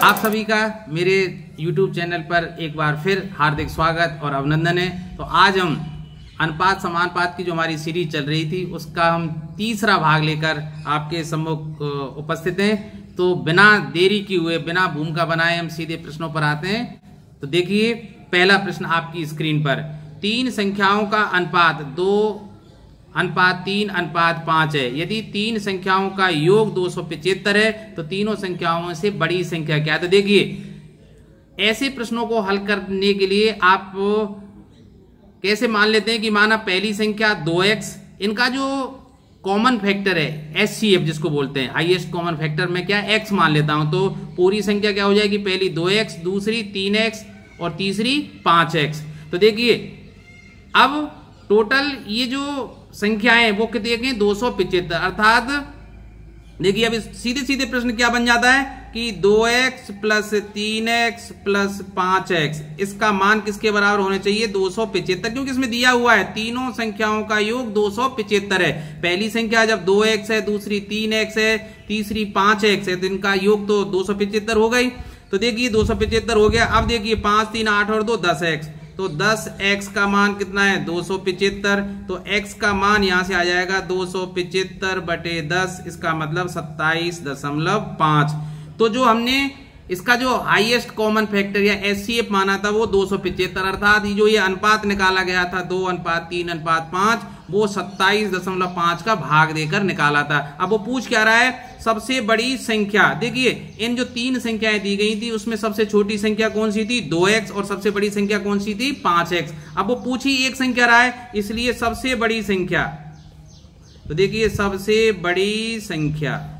आप सभी का मेरे YouTube चैनल पर एक बार फिर हार्दिक स्वागत और अभिनंदन है। तो आज हम अनुपात समानुपात की जो हमारी सीरीज चल रही थी उसका हम तीसरा भाग लेकर आपके सम्मुख उपस्थित हैं। तो बिना देरी किए हुए, बिना भूमिका बनाए हम सीधे प्रश्नों पर आते हैं। तो देखिए पहला प्रश्न आपकी स्क्रीन पर, तीन संख्याओं का अनुपात 2:3:5 है। यदि तीन संख्याओं का योग 275 है तो तीनों संख्याओं से बड़ी संख्या क्या है। तो देखिए ऐसे प्रश्नों को हल करने के लिए आप कैसे मान लेते हैं कि माना पहली संख्या 2x, इनका जो कॉमन फैक्टर है HCF जिसको बोलते हैं, हाईएस्ट कॉमन फैक्टर में क्या x मान लेता हूं। तो पूरी संख्या क्या हो जाएगी, पहली 2x, दूसरी 3x और तीसरी 5x। तो देखिए अब टोटल ये जो संख्याएं वो कितनी है, 275। अर्थात देखिए अब सीधे सीधे प्रश्न क्या बन जाता है कि 2x plus 3x plus 5x, इसका मान किसके बराबर होने चाहिए, 275, क्योंकि इसमें दिया हुआ है तीनों संख्याओं का योग 275 है। पहली संख्या जब 2x है, दूसरी 3x है, तीसरी 5x है, तो इनका योग तो 275 हो गई। तो देखिए 275 हो गया। अब देखिए 5 3 8 और 2 10x, तो 10x का मान कितना है, 275। तो x का मान यहां से आ जाएगा 275 बटे 10, इसका मतलब 27.5। तो जो हमने इसका जो हाईएस्ट कॉमन फैक्टर या HCF माना था वो 275, अर्थात जो ये अनुपात निकाला गया था 2:3:5, वो 27.5 का भाग देकर निकाला था। अब वो पूछ क्या रहा है, सबसे बड़ी संख्या। देखिए इन जो तीन संख्याएं दी गई थी उसमें सबसे छोटी संख्या कौन सी थी, 2x, और सबसे बड़ी संख्या कौन सी थी, 5x। अब वो पूछी एक संख्या रहा है, इसलिए सबसे बड़ी संख्या, तो देखिए सबसे बड़ी संख्या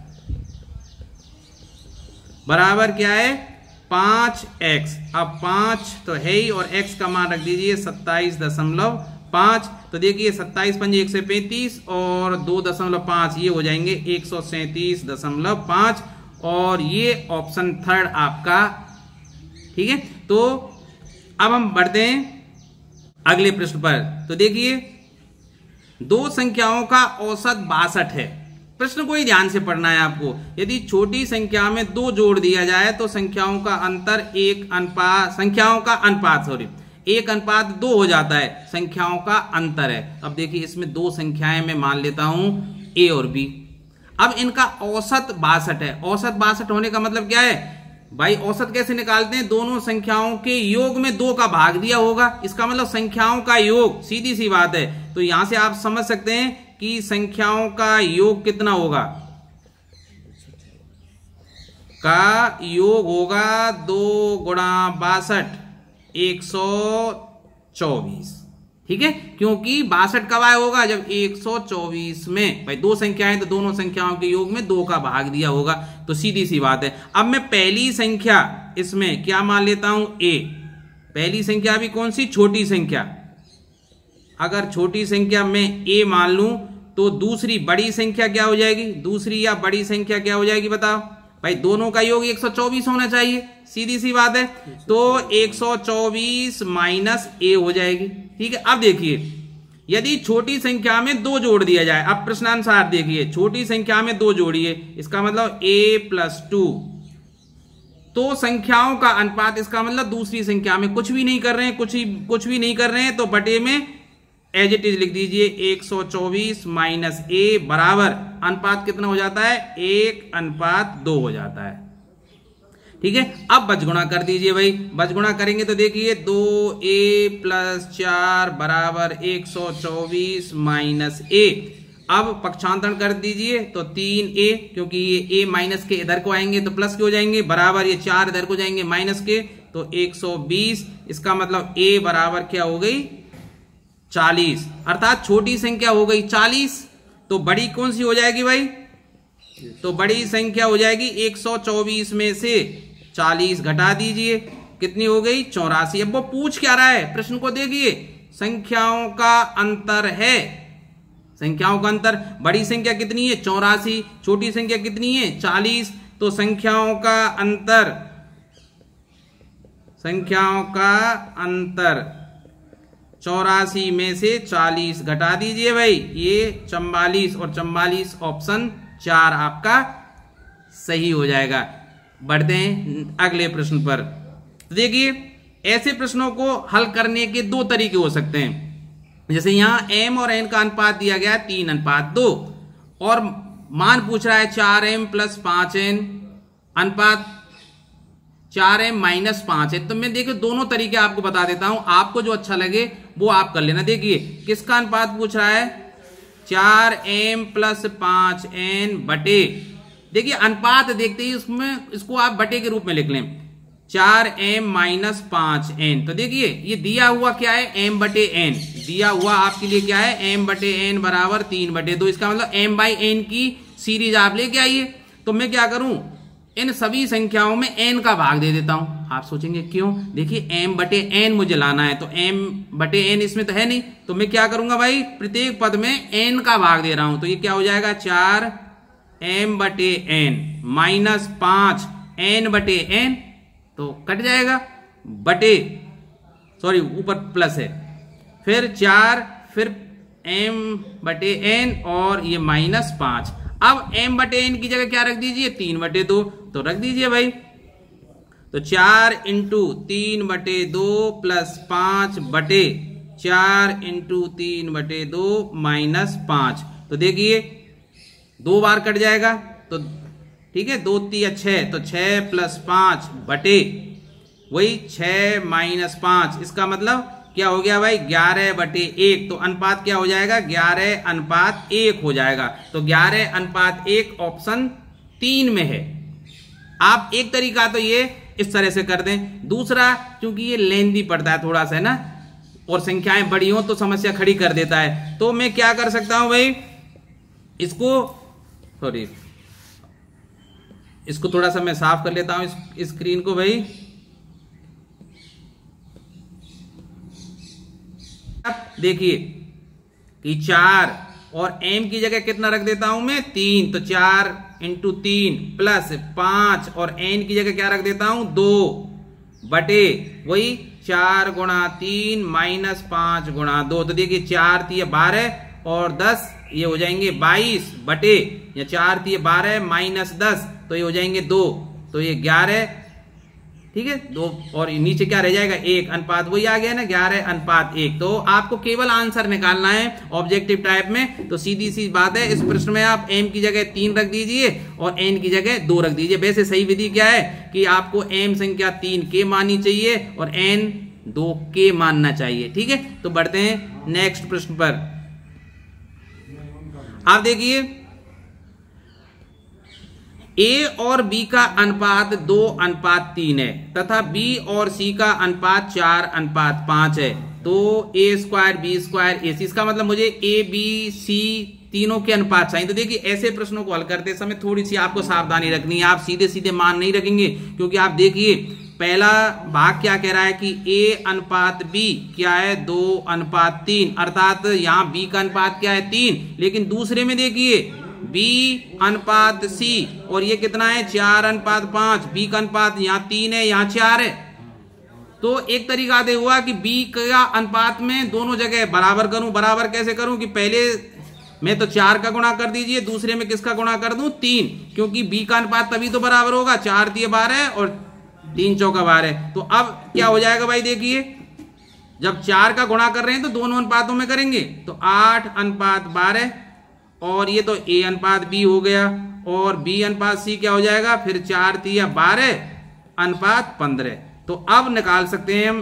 बराबर क्या है, 5x। अब 5 तो है ही और x का मान रख दीजिए 27.5। तो देखिए 27 पंजे 135 और 2.5 ये हो जाएंगे 137.5, और ये ऑप्शन थर्ड आपका ठीक है। तो अब हम बढ़ते हैं अगले प्रश्न पर। तो देखिए दो संख्याओं का औसत 62 है। प्रश्न को ही ध्यान से पढ़ना है आपको। यदि छोटी संख्या में 2 जोड़ दिया जाए तो संख्याओं का अंतर 1:2 हो जाता है, संख्याओं का अंतर है। अब देखिए इसमें दो संख्याएं मैं मान लेता हूं A और B। अब इनका औसत 62 है। औसत 62 होने का मतलब क्या है भाई, औसत कैसे निकालते हैं, दोनों संख्याओं के योग में 2 का भाग दिया होगा, इसका मतलब संख्याओं का योग, सीधी सी बात है। तो यहां से आप समझ सकते हैं कि संख्याओं का योग कितना होगा, का योग होगा 2 × 62 124, ठीक है। क्योंकि 62 कब आया होगा, जब 124 में भाई दो संख्याएं, तो दोनों संख्याओं के योग में 2 का भाग दिया होगा। तो सीधी सी बात है। अब मैं पहली संख्या इसमें क्या मान लेता हूं, A। पहली संख्या भी कौन सी, छोटी संख्या। अगर छोटी संख्या में A मान लूं तो दूसरी बड़ी संख्या क्या हो जाएगी, दूसरी या बड़ी संख्या क्या हो जाएगी बताओ भाई, दोनों का योग 124 होना चाहिए, सीधी सी बात है। तो 124 माइनस A हो जाएगी, ठीक है। अब देखिए यदि छोटी संख्या में 2 जोड़ दिया जाए, अब प्रश्नानुसार देखिए छोटी संख्या में 2 जोड़िए, इसका मतलब A+2, तो संख्याओं का अनुपात, इसका मतलब दूसरी संख्या में कुछ भी नहीं कर रहे हैं, कुछ भी नहीं कर रहे हैं, तो बटे में एज इट इज लिख दीजिए 124 माइनस A बराबर अनुपात कितना हो जाता है, 1:2 हो जाता है, ठीक है। अब बचगुणा कर दीजिए भाई, बचगुणा करेंगे तो देखिए 2A + 4 बराबर 124 माइनस A। अब पक्षांतरण कर दीजिए तो 3A, क्योंकि ये A माइनस के इधर को आएंगे तो प्लस के हो जाएंगे, बराबर ये 4 इधर को जाएंगे माइनस के, तो 120। इसका मतलब A बराबर क्या हो गई, 40, अर्थात छोटी संख्या हो गई 40। तो बड़ी कौन सी हो जाएगी भाई, तो बड़ी संख्या हो जाएगी 124 में से 40 घटा दीजिए, कितनी हो गई, 84। अब वो पूछ क्या रहा है, प्रश्न को देखिए, संख्याओं का अंतर है, संख्याओं का अंतर। बड़ी संख्या कितनी है, 84, छोटी संख्या कितनी है, 40। तो संख्याओं का अंतर 84 में से 40 घटा दीजिए भाई, ये 44, और 44 ऑप्शन 4 आपका सही हो जाएगा। बढ़ते हैं अगले प्रश्न पर। तो देखिए, ऐसे प्रश्नों को हल करने के दो तरीके हो सकते हैं। जैसे यहां m और n का अनुपात दिया गया है 3:2 और मान पूछ रहा है 4m + 5n अनुपात 4m - 5 है। तो मैं देखिए दोनों तरीके आपको बता देता हूं, आपको जो अच्छा लगे वो आप कर लेना। देखिए किसका अनुपात पूछ रहा है, 4m + 5n बटे, देखिए अनुपात देखते ही उसमें इसको आप बटे के रूप में लिख लें, 4m - 5n। तो देखिए ये दिया हुआ क्या है, m/n दिया हुआ आपके लिए क्या है, m/n बराबर 3/2। इसका मतलब m/n की सीरीज आप लेके आइए। तो मैं क्या करूं, इन सभी संख्याओं में n का भाग दे देता हूं। आप सोचेंगे क्यों, देखिए m/n मुझे लाना है, तो m/n इसमें तो है नहीं, तो मैं क्या करूंगा भाई, प्रत्येक पद में n का भाग दे रहा हूं। तो ये क्या हो जाएगा, 4m/n - 5n/n, तो कट जाएगा, बटे सॉरी ऊपर प्लस है, फिर 4, फिर m/n और ये -5। अब m/n की जगह क्या रख दीजिए, 3/2, तो रख दीजिए भाई। तो 4 × 3/2 + 5 बटे 4 × 3/2 -5। तो देखिए 2 बार कट जाएगा, तो ठीक है, 2 × 3 = 6, तो 6 + 5 बटे वही 6 - 5। इसका मतलब क्या हो गया भाई, 11/1। तो अनुपात क्या हो जाएगा, 11:1 हो जाएगा। तो 11:1 ऑप्शन 3 में है। आप एक तरीका तो ये इस तरह से कर दें, दूसरा क्योंकि ये लेंदी पड़ता है थोड़ा सा ना, और संख्याएं बड़ी हो तो समस्या खड़ी कर देता है। तो मैं क्या कर सकता हूं भाई, इसको थोड़ा सा मैं साफ कर लेता हूं इस स्क्रीन को भाई। देखिए कि 4 और m की जगह कितना रख देता हूं मैं, 3, तो 4 × 3 + 5 और n की जगह क्या रख देता हूं, 2 बटे वही 4 × 3 - 5 × 2। तो देखिए 4 × 3 = 12 और 10 ये हो जाएंगे 22 बटे, या 4 × 3 = 12 - 10 तो ये हो जाएंगे 2, तो ये 11, ठीक है 2, और नीचे क्या रह जाएगा, 1। अनुपात वही आ गया ना, 11:1। तो आपको केवल आंसर निकालना है ऑब्जेक्टिव टाइप में। तो सीधी सी बात है, इस प्रश्न में आप m की जगह 3 रख दीजिए और n की जगह 2 रख दीजिए। वैसे सही विधि क्या है कि आपको m संख्या 3 के माननी चाहिए और n 2 के मानना चाहिए, ठीक है। तो बढ़ते हैं नेक्स्ट प्रश्न पर। आप देखिए a और b का अनुपात 2:3 है तथा b और c का अनुपात 4:5 है। तो a² b² ac, इसका मतलब मुझे a b c तीनों के अनुपात चाहिए। तो देखिए ऐसे प्रश्नों को हल करते समय थोड़ी सी आपको सावधानी रखनी है। आप सीधे सीधे मान नहीं रखेंगे, क्योंकि आप देखिए पहला भाग क्या कह रहा है कि a/b क्या है, 2:3, अर्थात यहाँ b का अनुपात क्या है, 3। लेकिन दूसरे में देखिए b/c और ये कितना है, 4:5। b का अनुपात यहाँ 3 है, यहाँ 4 है। तो एक तरीका दे हुआ कि b का अनुपात में दोनों जगह बराबर करूं। बराबर कैसे करूं कि पहले मैं तो 4 का गुणा कर दीजिए, दूसरे में किसका गुणा कर दूं, 3, क्योंकि b का अनुपात तभी तो बराबर होगा, 4 × 3 = 12 और 3 × 4 = 12। तो अब क्या हो जाएगा भाई, देखिए जब 4 का गुणा कर रहे हैं तो दोनों अनुपातों में करेंगे, तो 8:12 और ये तो a/b हो गया और b/c क्या हो जाएगा, फिर 4 × 3 = 12:15। तो अब निकाल सकते हैं हम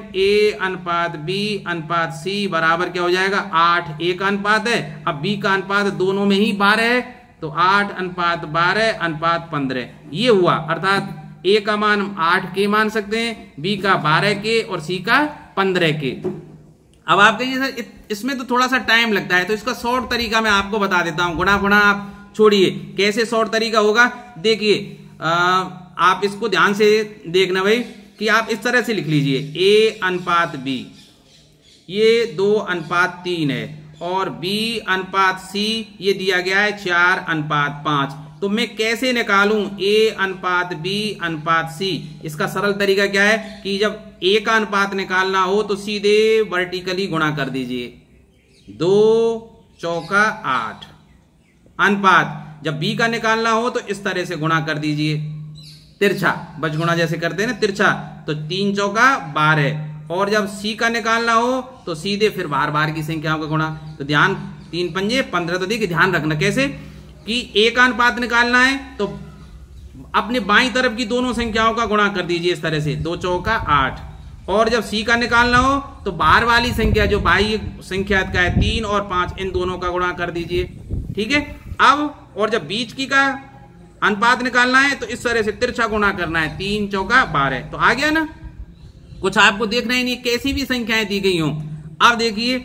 a/b/c बराबर क्या हो जाएगा, 8। a का अनुपात है, अब b का अनुपात दोनों में ही 12 है, तो 8:12:15 ये हुआ। अर्थात a का मान 8 के मान सकते हैं, b का 12 के और c का 15 के। अब आप कहिए सर इसमें तो थोड़ा सा टाइम लगता है, तो इसका शॉर्ट तरीका मैं आपको बता देता हूं। गुणा फुणा आप छोड़िए, कैसे शॉर्ट तरीका होगा देखिए, आप इसको ध्यान से देखना भाई कि आप इस तरह से लिख लीजिए a/b ये 2:3 है और b/c ये दिया गया है 4:5। तो मैं कैसे निकालूं a/b/c, इसका सरल तरीका क्या है कि जब a का अनुपात निकालना हो तो सीधे वर्टिकली गुणा कर दीजिए, 2 × 8। अनुपात जब b का निकालना हो तो इस तरह से गुणा कर दीजिए, तिरछा बजगुणा जैसे करते हैं ना तिरछा, तो 3 चौका 12। और जब सी का निकालना हो तो सीधे फिर बार बार की संख्याओं का गुणा। तो ध्यान 3 पंजे 15। तो देखिए ध्यान रखना कैसे कि ए का अनुपात निकालना है तो अपने बाईं तरफ की दोनों संख्याओं का गुणा कर दीजिए इस तरह से, 2 चौका 8। और जब सी का निकालना हो तो बाहर वाली संख्या जो बाह्य संख्या का है 3 और 5 इन दोनों का गुणा कर दीजिए। ठीक है। अब और जब बीच की का अनुपात निकालना है तो इस तरह से तिरछा गुणा करना है, 3 चौका 12। तो आ गया ना, कुछ आपको देखना ही नहीं, कैसी भी संख्याएं दी गई हो। अब देखिए,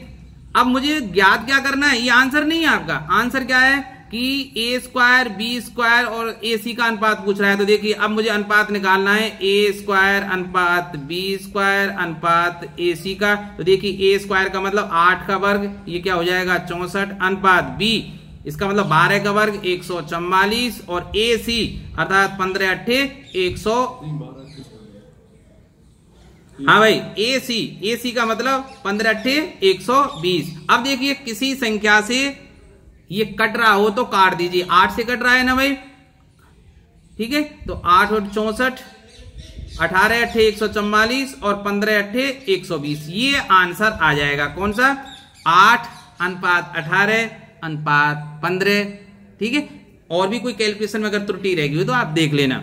अब मुझे ज्ञात क्या करना है, ये आंसर नहीं है आपका। आंसर क्या है कि ए स्क्वायर बी स्क्वायर और ए सी का अनुपात पूछ रहा है। तो देखिए अब मुझे अनुपात निकालना है, ए स्क्वायर अनुपात बी स्क्वायर अनुपात ए सी का। तो देखिए ए स्क्वायर का मतलब 8 का वर्ग, ये क्या हो जाएगा 64, अनुपात बी इसका मतलब 12 का वर्ग 144, और ए सी अर्थात 15 अट्ठे 100। हाँ भाई ए सी का मतलब 15 अट्ठे 120। अब देखिए किसी संख्या से ये कट रहा हो तो काट दीजिए। 8 से कट रहा है ना भाई, ठीक है। तो 8 और 64, 18 अट्ठे 144 और 15 अट्ठे 120, ये आंसर आ जाएगा। कौन सा? 8 अनुपात 18 अनुपात 15। ठीक है। और भी कोई कैलकुलेशन में अगर त्रुटि रहेगी तो आप देख लेना।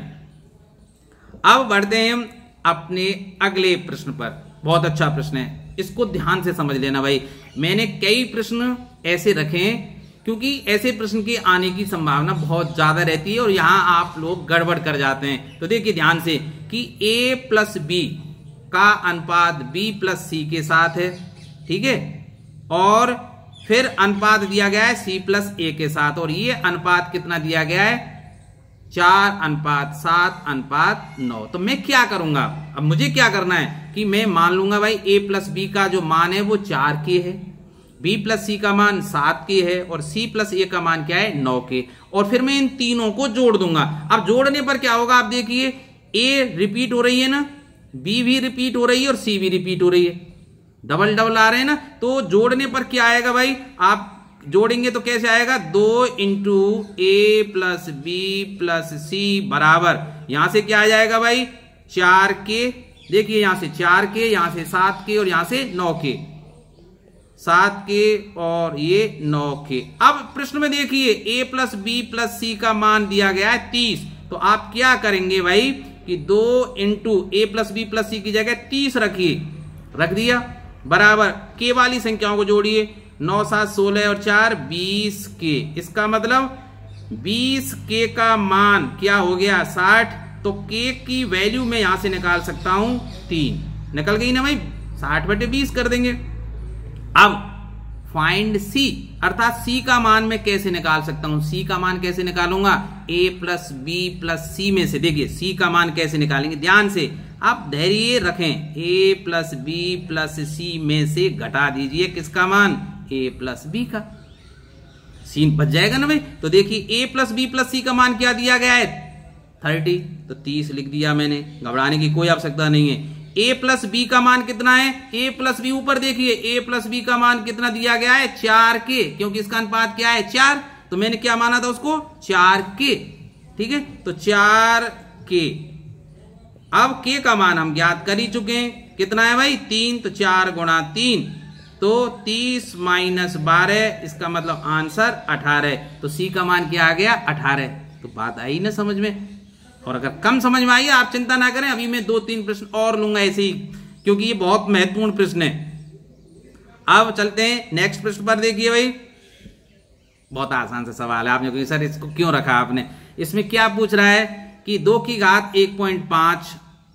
अब बढ़ते हैं अपने अगले प्रश्न पर। बहुत अच्छा प्रश्न है, इसको ध्यान से समझ लेना भाई। मैंने कई प्रश्न ऐसे रखे हैं क्योंकि ऐसे प्रश्न के आने की संभावना बहुत ज्यादा रहती है और यहां आप लोग गड़बड़ कर जाते हैं। तो देखिए ध्यान से कि a प्लस बी का अनुपात b प्लस सी के साथ है। ठीक है। और फिर अनुपात दिया गया है c प्लस a के साथ, और ये अनुपात कितना दिया गया है 4 अनुपात 7 अनुपात 9। तो मैं क्या करूंगा, अब मुझे क्या करना है कि मैं मान लूंगा भाई a प्लस बी का जो मान है वो 4 के है, b प्लस सी का मान 7 के है, और c प्लस a का मान क्या है 9 के। और फिर मैं इन तीनों को जोड़ दूंगा। अब जोड़ने पर क्या होगा, आप देखिए a रिपीट हो रही है ना, b भी रिपीट हो रही है और c भी रिपीट हो रही है, डबल डबल आ रहे हैं ना। तो जोड़ने पर क्या आएगा भाई, आप जोड़ेंगे तो कैसे आएगा, 2 into A plus B plus सी बराबर, यहां से क्या आ जाएगा भाई 4 के। देखिए यहां से 4 के, यहां से 7 के और यहां से 9 के, 7 के और ये 9 के। अब प्रश्न में देखिए a plus B plus C का मान दिया गया है 30। तो आप क्या करेंगे भाई कि 2 into A plus B plus सी की जगह 30 रखिए, रख दिया, बराबर के वाली संख्याओं को जोड़िए, 9 7 16 और 4 20 के। इसका मतलब 20 के का मान क्या हो गया 60। तो के की वैल्यू में यहां से निकाल सकता हूं 3, निकल गई ना भाई, 60/20 कर देंगे। अब फाइंड सी, अर्थात सी का मान मैं कैसे निकाल सकता हूं, सी का मान कैसे निकालूंगा, a प्लस बी प्लस सी में से। देखिए सी का मान कैसे निकालेंगे, ध्यान से आप धैर्य रखें, a प्लस बी प्लस सी में से घटा दीजिए किसका मान, a प्लस बी का, सी बच जाएगा ना भाई। तो देखिए a plus B plus C का मान क्या दिया गया है 30, तो 30 लिख दिया मैंने, घबराने की कोई आवश्यकता नहीं है। a प्लस बी का मान कितना है, a प्लस बी ऊपर देखिए a प्लस बी का मान कितना दिया गया है 4 के, क्योंकि इसका अनुपात क्या है 4, तो मैंने क्या माना था उसको 4 के। ठीक है। तो 4 के। अब के का मान हम ज्ञात कर ही चुके हैं, कितना है भाई 3, तो 4 गुणा 3 तो 30 माइनस 12, इसका मतलब आंसर 18। तो सी का मान क्या आ गया 18। तो बात आई ना समझ में। और अगर कम समझ में आई आप चिंता ना करें, अभी मैं 2-3 प्रश्न और लूंगा ऐसे ही, क्योंकि ये बहुत महत्वपूर्ण प्रश्न है। अब चलते हैं नेक्स्ट प्रश्न पर। देखिए भाई बहुत आसान सा सवाल है, आपने कहा सर इसको क्यों रखा आपने, इसमें क्या पूछ रहा है कि 2 की घात 1.5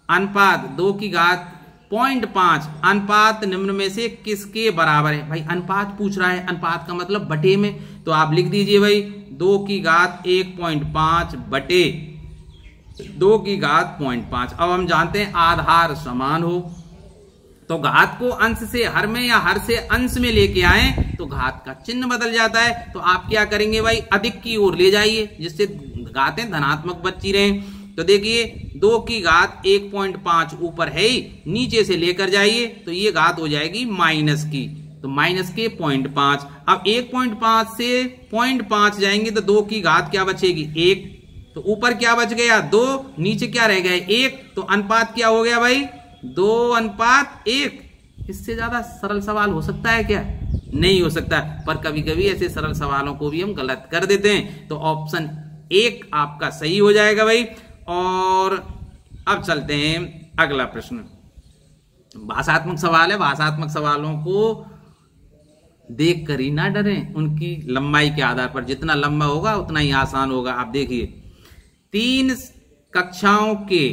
अनुपात 2 की घात 0.5 अनुपात निम्न में से किसके बराबर है। भाई अनुपात पूछ रहा है, अनुपात का मतलब बटे में, तो आप लिख दीजिए भाई 2 की घात 1.5 बटे 2 की घात 0.5। अब हम जानते हैं आधार समान हो तो घात को अंश से हर में या हर से अंश में लेके आए तो घात का चिन्ह बदल जाता है। तो आप क्या करेंगे भाई अधिक की ओर ले जाइए, जिससे घातें धनात्मक बची रहे। तो देखिए 2 की घात 1.5 ऊपर है ही, नीचे से लेकर जाइए तो ये घात हो जाएगी माइनस की, तो माइनस के 0.5। अब 1.5 से 0.5 जाएंगे तो 2 की घात क्या बचेगी 1, तो ऊपर क्या बच गया 2, नीचे क्या रह गया 1, तो अनुपात क्या हो गया भाई 2:1। इससे ज्यादा सरल सवाल हो सकता है क्या? नहीं हो सकता। पर कभी कभी ऐसे सरल सवालों को भी हम गलत कर देते हैं। तो ऑप्शन 1 आपका सही हो जाएगा भाई। और अब चलते हैं अगला प्रश्न। भाषात्मक सवाल है। भाषात्मक सवालों को देख कर ही ना डरें, उनकी लंबाई के आधार पर जितना लंबा होगा उतना ही आसान होगा। आप देखिए 3 कक्षाओं के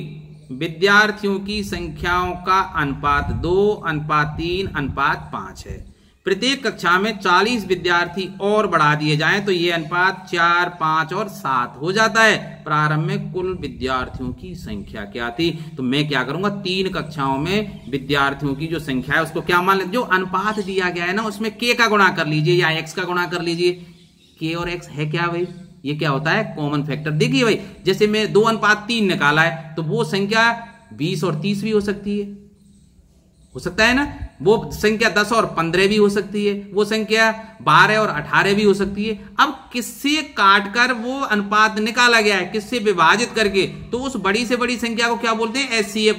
विद्यार्थियों की संख्याओं का अनुपात 2:3:5 है। प्रत्येक कक्षा में 40 विद्यार्थी और बढ़ा दिए जाएं तो यह अनुपात 4, 5 और 7 हो जाता है। प्रारंभ में कुल विद्यार्थियों की संख्या क्या थी? तो मैं क्या करूंगा 3 कक्षाओं में विद्यार्थियों की जो संख्या है उसको क्या मान लें, जो अनुपात दिया गया है ना उसमें k का गुणा कर लीजिए या x का गुणा कर लीजिए। k और x है क्या भाई? ये क्या होता है कॉमन फैक्टर। देखिए भाई जैसे मैं 2:3 निकाला है तो वो संख्या 20 और 30 भी हो सकती है, हो सकता है ना। वो संख्या 10 और 15 भी हो सकती है, वो संख्या 12 और 18 भी हो सकती है। अब किससे काटकर वो अनुपात निकाला गया है, किससे विभाजित करके, तो उस बड़ी से बड़ी संख्या को क्या बोलते हैं HCF।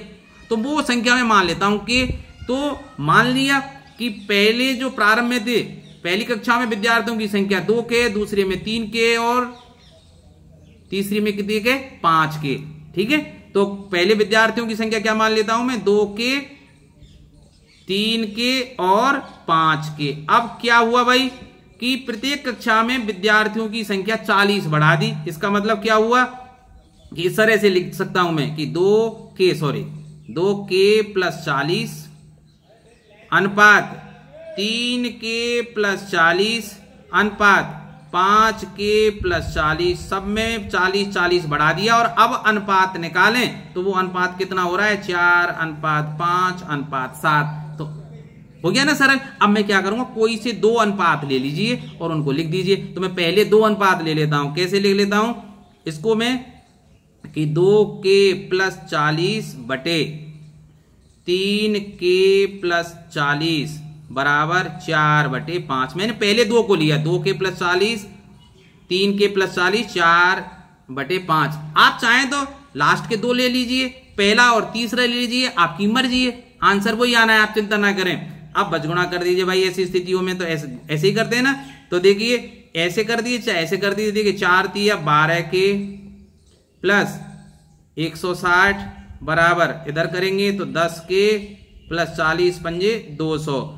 तो वो संख्या में मान लेता हूं कि, तो मान लिया कि पहले जो प्रारंभ में थे पहली कक्षा में विद्यार्थियों की संख्या 2K, दूसरे में 3K और तीसरी में कितने के 5K। ठीक है, तो पहले विद्यार्थियों की संख्या क्या मान लेता हूं मैं 2K, 3K और 5K। अब क्या हुआ भाई कि प्रत्येक कक्षा में विद्यार्थियों की संख्या 40 बढ़ा दी। इसका मतलब क्या हुआ कि इस तरह से लिख सकता हूं मैं कि 2K + 40 अनुपात 3K + 40 अनुपात 5K + 40, सब में 40 बढ़ा दिया। और अब अनुपात निकालें तो वो अनुपात कितना हो रहा है 4:5:7। तो हो गया ना सरल। अब मैं क्या करूंगा कोई से 2 अनुपात ले लीजिए और उनको लिख दीजिए। तो मैं पहले 2 अनुपात ले लेता हूं। कैसे लिख लेता हूं इसको मैं कि 2K + 40 बटे 3K + 40 बराबर 4/5। मैंने पहले 2 को लिया 2K + 40, 3K + 40, 4/5। आप चाहें तो लास्ट के 2 ले लीजिए, पहला और तीसरा ले लीजिए, आपकी मर्जी है, आंसर वही आना है, आप चिंता ना करें। अब बचगुणा कर दीजिए भाई। ऐसी स्थितियों में तो ऐसे ही करते हैं ना। तो देखिए ऐसे कर दीजिए चाहे ऐसे कर दीजिए। देखिए 4 × 12K + 160 बराबर इधर करेंगे तो 10K + 40 पंजे 200।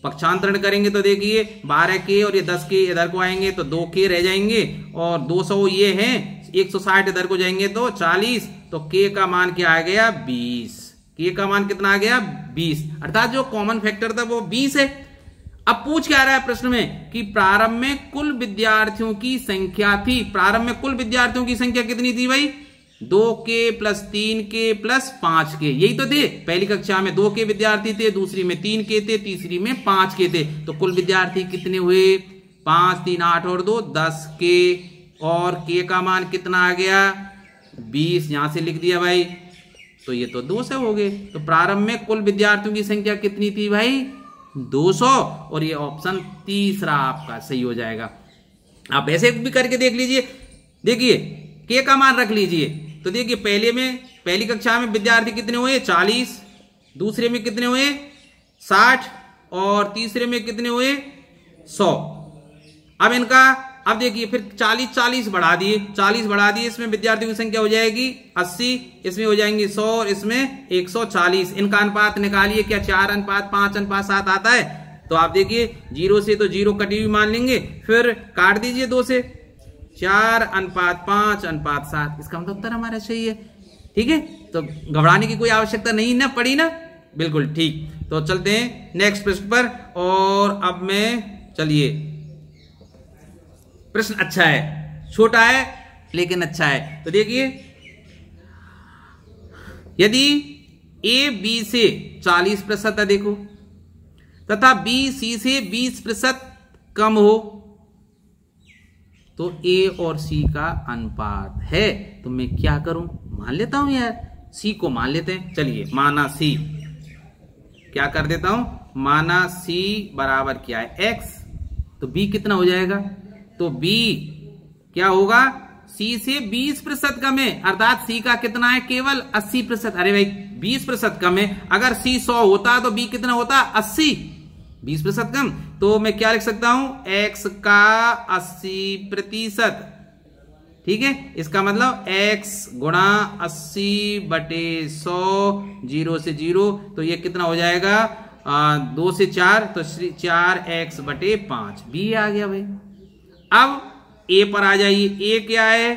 पक्षांतरण करेंगे तो देखिए 12K और ये 10K इधर को आएंगे तो 2K रह जाएंगे और 200 ये हैं, 160 इधर को जाएंगे तो 40। तो K का मान क्या आ गया 20। K का मान कितना आ गया 20, अर्थात जो कॉमन फैक्टर था वो 20 है। अब पूछ क्या रहा है प्रश्न में कि प्रारंभ में कुल विद्यार्थियों की संख्या थी। प्रारंभ में कुल विद्यार्थियों की संख्या कितनी थी भाई 2K + 3K + 5K। यही तो थे। पहली कक्षा में 2K विद्यार्थी थे, दूसरी में 3K थे, तीसरी में 5K थे। तो कुल विद्यार्थी कितने हुए 5, 3, 8 और 2 10K और K का मान कितना आ गया 20। यहां से लिख दिया भाई। तो ये तो 200 हो गए। तो प्रारंभ में कुल विद्यार्थियों की संख्या कितनी थी भाई 200। और ये ऑप्शन तीसरा आपका सही हो जाएगा। आप ऐसे भी करके देख लीजिए। देखिए K का मान रख लीजिए तो देखिए पहली कक्षा में विद्यार्थी कितने हुए 40, दूसरे में कितने हुए 60 और तीसरे में कितने हुए 100। अब इनका अब देखिए फिर 40 बढ़ा दिए, 40 बढ़ा दिए। इसमें विद्यार्थियों की संख्या हो जाएगी 80, इसमें हो जाएंगी 100 और इसमें 140। इनका अनुपात निकालिए क्या 4:5:7 आता है। तो आप देखिए 0 से तो 0 कटी हुई मान लेंगे, फिर काट दीजिए 2 से 4:5:7। इसका मतलब उत्तर हमारा सही है। ठीक है, तो घबराने की कोई आवश्यकता नहीं ना पड़ी ना, बिल्कुल ठीक। तो चलते हैं नेक्स्ट प्रश्न पर। और अब मैं चलिए प्रश्न अच्छा है, छोटा है लेकिन अच्छा है। तो देखिए यदि A B से 40% अधिक हो तथा B C से 20% कम हो तो A और C का अनुपात है। तो मैं क्या करूं मान लेता हूं यार C को मान लेते हैं। चलिए माना C क्या कर देता हूं, माना C बराबर क्या है X। तो B कितना हो जाएगा तो B क्या होगा सी से 20% कम है, अर्थात सी का कितना है, केवल 80%। अरे भाई 20% कम है, अगर सी 100 होता तो बी कितना होता, 80, 20% कम। तो मैं क्या लिख सकता हूं, x का 80%, ठीक है। इसका मतलब x गुणा 80/100, 0 से 0, तो ये कितना हो जाएगा, 2 से 4, तो 4x/5, बी आ गया भाई। अब ए पर आ जाइए, ए क्या है,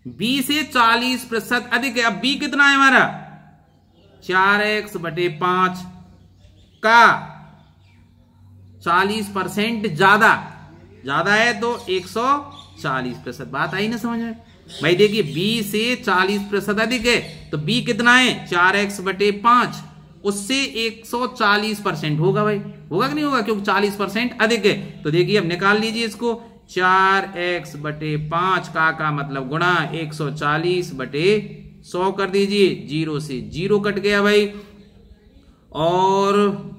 बी से 40% अधिक है। अब बी कितना है हमारा, 4x/5 का 40% ज्यादा है तो 140%। बात आई ना समझ में भाई। देखिए बी से 40% अधिक है तो बी कितना है, 4x/5, उससे 140% होगा भाई, होगा कि नहीं होगा, क्योंकि 40% अधिक है। तो देखिए अब निकाल लीजिए इसको, 4x/5 का मतलब गुणा 140/100 कर दीजिए, 0 से 0 कट गया भाई। और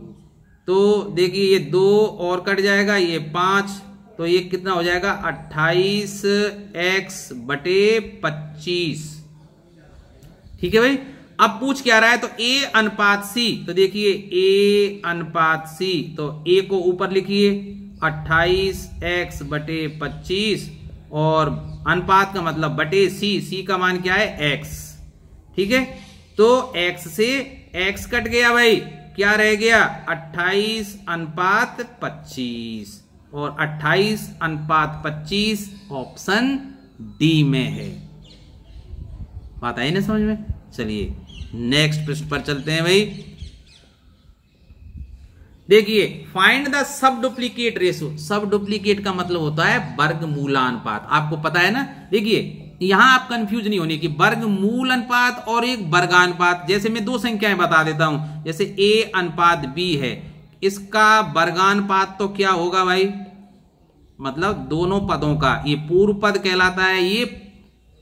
तो देखिए ये 2 और कट जाएगा, ये 5, तो ये कितना हो जाएगा, 28x/25, ठीक है भाई। अब पूछ क्या रहा है, तो A अनुपात C, तो देखिए A अनुपात C, तो A को ऊपर लिखिए 28x/25 और अनुपात का मतलब बटे C का मान क्या है, x, ठीक है। तो x से x कट गया भाई, क्या रह गया, 28:25, और 28:25 ऑप्शन डी में है। बात आई ना समझ में। चलिए नेक्स्ट प्रश्न पर चलते हैं भाई। देखिए find the sub duplicate ratio. सब डुप्लीकेट का मतलब होता है वर्गमूलानुपात, आपको पता है ना। देखिए यहां आप कंफ्यूज नहीं होने की, वर्गमूल अनुपात और एक वर्गानुपात। जैसे मैं 2 संख्याएं बता देता हूं, जैसे a अनुपात b है, इसका वर्गानुपात तो क्या होगा भाई, मतलब दोनों पदों का, ये पूर्व पद कहलाता है, ये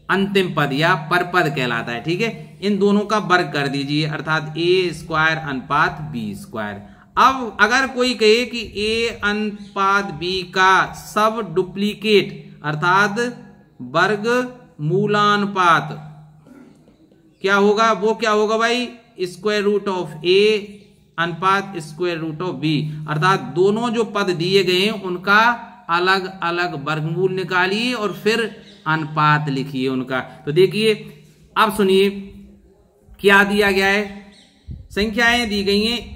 अंतिम पद या परपद कहलाता है, ठीक है। इन दोनों का वर्ग कर दीजिए, अर्थात a² अनुपात b²। अब अगर कोई कहे कि a अनुपात b का सब डुप्लीकेट अर्थात वर्ग मूलानुपात क्या होगा, वो क्या होगा भाई, √a अनुपात √b, अर्थात दोनों जो पद दिए गए हैं उनका अलग अलग वर्गमूल निकालिए और फिर अनुपात लिखिए उनका। तो देखिए अब सुनिए क्या दिया गया है, संख्याएं दी गई हैं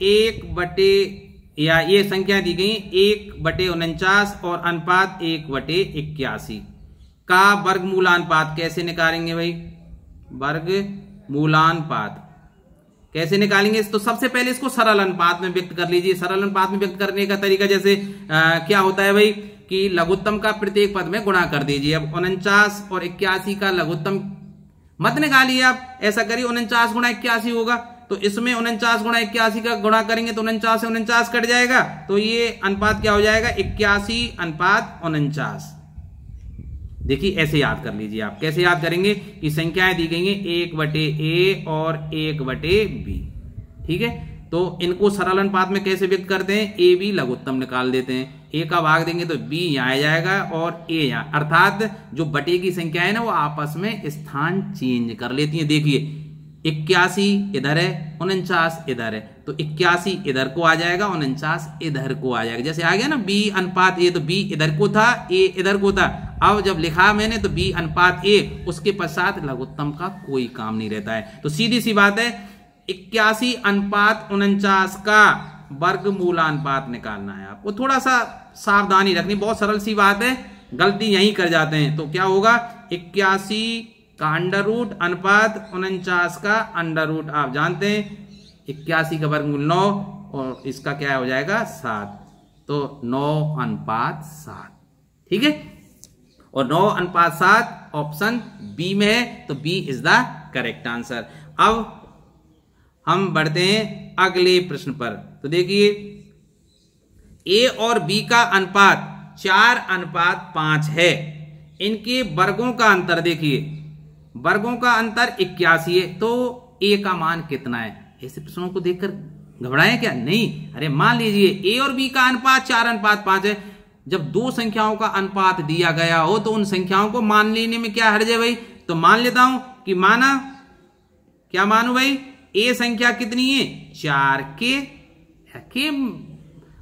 ये संख्या दी गई 1/49 और अनुपात 1/81 का वर्गमूलानुपात कैसे निकालेंगे भाई, वर्गमूलानुपात कैसे निकालेंगे। तो सबसे पहले इसको सरल अनुपात में व्यक्त कर लीजिए। सरल अनुपात में व्यक्त करने का तरीका जैसे क्या होता है भाई कि लघुत्तम का प्रत्येक पद में गुणा कर दीजिए। अब 49 और 81 का लघुत्तम मत निकालिए आप, ऐसा करिए 49 गुणा 81 होगा, तो इसमें 49 गुणा 81 का गुणा करेंगे तो 49 से 49 कट जाएगा, तो ये अनुपात क्या हो जाएगा, 81:49। देखिए ऐसे याद कर लीजिए आप। कैसे याद करेंगे कि संख्याएं दी गई हैं 1/a और 1/b, ठीक है। तो इनको सरल अनुपात में कैसे व्यक्त करते हैं, a b लघुत्तम निकाल देते हैं, a का भाग देंगे तो b यहाँ आ जाएगा और a यहाँ, अर्थात जो बटे की संख्या है ना वो आपस में स्थान चेंज कर लेती हैं। देखिए 81 इधर है, 49 इधर है, तो 81 इधर को आ जाएगा, 49 इधर को आ जाएगा। जैसे आ गया ना b अनुपात a, तो b इधर को था, a इधर को था। अब जब लिखा मैंने तो b अनुपात a, उसके पश्चात लघुत्तम का कोई काम नहीं रहता है। तो सीधी सी बात है 81:49 का वर्गमूलानुपात निकालना है आपको। थोड़ा सा सावधानी रखनी, बहुत सरल सी बात है, गलती यही कर जाते हैं। तो क्या होगा, 81 का अंडर रूट अनुपात 49 का अंडर रूट, आप जानते हैं 81 का वर्गमूल 9 और इसका क्या हो जाएगा 7, तो 9:7, ठीक है। और 9:7 ऑप्शन बी में है, तो B is the correct answer. अब हम बढ़ते हैं अगले प्रश्न पर। तो देखिए ए और बी का अनुपात 4:5 है, इनके वर्गों का अंतर देखिए, वर्गों का अंतर 81 है, तो ए का मान कितना है। ऐसे प्रश्नों को देखकर घबराएं क्या, नहीं। अरे मान लीजिए ए और बी का अनुपात 4:5 है, जब दो संख्याओं का अनुपात दिया गया हो तो उन संख्याओं को मान लेने में क्या हर्ज है भाई। तो मान लेता हूं कि माना, क्या मानू भाई, ए संख्या कितनी है 4 के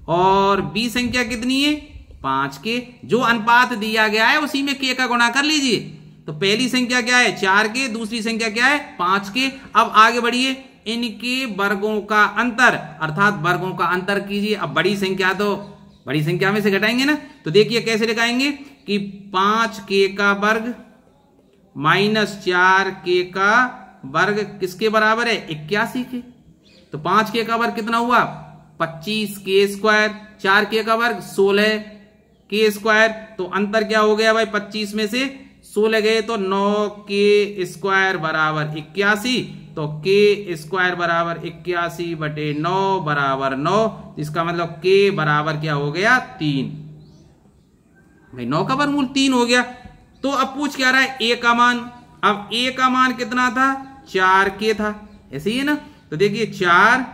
और बी संख्या कितनी है 5 के। जो अनुपात दिया गया है उसी में के का गुणा कर लीजिए। तो पहली संख्या क्या है 4 के, दूसरी संख्या क्या है 5 के। अब आगे बढ़िए, इनके वर्गों का अंतर अर्थात वर्गों का अंतर कीजिए। अब बड़ी संख्या तो बड़ी संख्या में से घटाएंगे ना, तो देखिए कैसे लिखाएंगे कि 5 के का वर्ग माइनस 4 के का वर्ग किसके बराबर है 81 के। तो 5 के का वर्ग कितना हुआ 25 के स्क्वायर, 4 के का वर्ग 16 के स्क्वायर। तो अंतर क्या हो गया भाई 25 में से 16 गए तो 9 के स्क्वायर बराबर 81। तो के स्क्वायर बराबर 81/9 बराबर 9। इसका मतलब के बराबर क्या हो गया 3 भाई। 9 का वर्गमूल 3 हो गया। तो अब पूछ क्या रहा है ए का मान। अब ए का मान कितना था 4 के था, ऐसे ही है ना। तो देखिए 4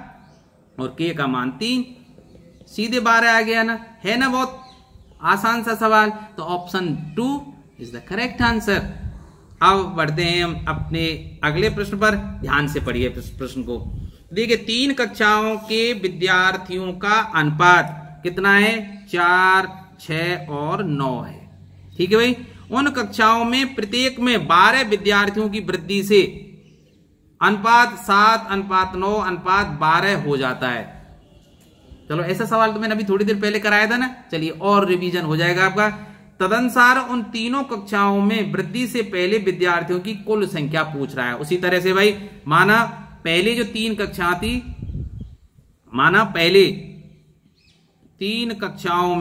और के का मान 3, सीधे 12 आ गया ना, है ना। बहुत आसान सा सवाल। तो option 2 is the correct answer. अब बढ़ते हैं हम अपने अगले प्रश्न पर, ध्यान से पढ़िए प्रश्न को। देखिए 3 कक्षाओं के विद्यार्थियों का अनुपात कितना है 4, 6 और 9 है। ठीक है भाई। उन कक्षाओं में प्रत्येक में 12 विद्यार्थियों की वृद्धि से अनुपात 7:9:12 हो जाता है। चलो ऐसा सवाल तो मैंने अभी थोड़ी देर पहले कराया था ना, चलिए और रिवीजन हो जाएगा आपका। तदनुसार उन तीनों कक्षाओं में वृद्धि से पहले विद्यार्थियों की कुल संख्या पूछ रहा है। उसी तरह से भाई माना पहले जो 3 कक्षा थी, माना पहले 3 कक्षाओं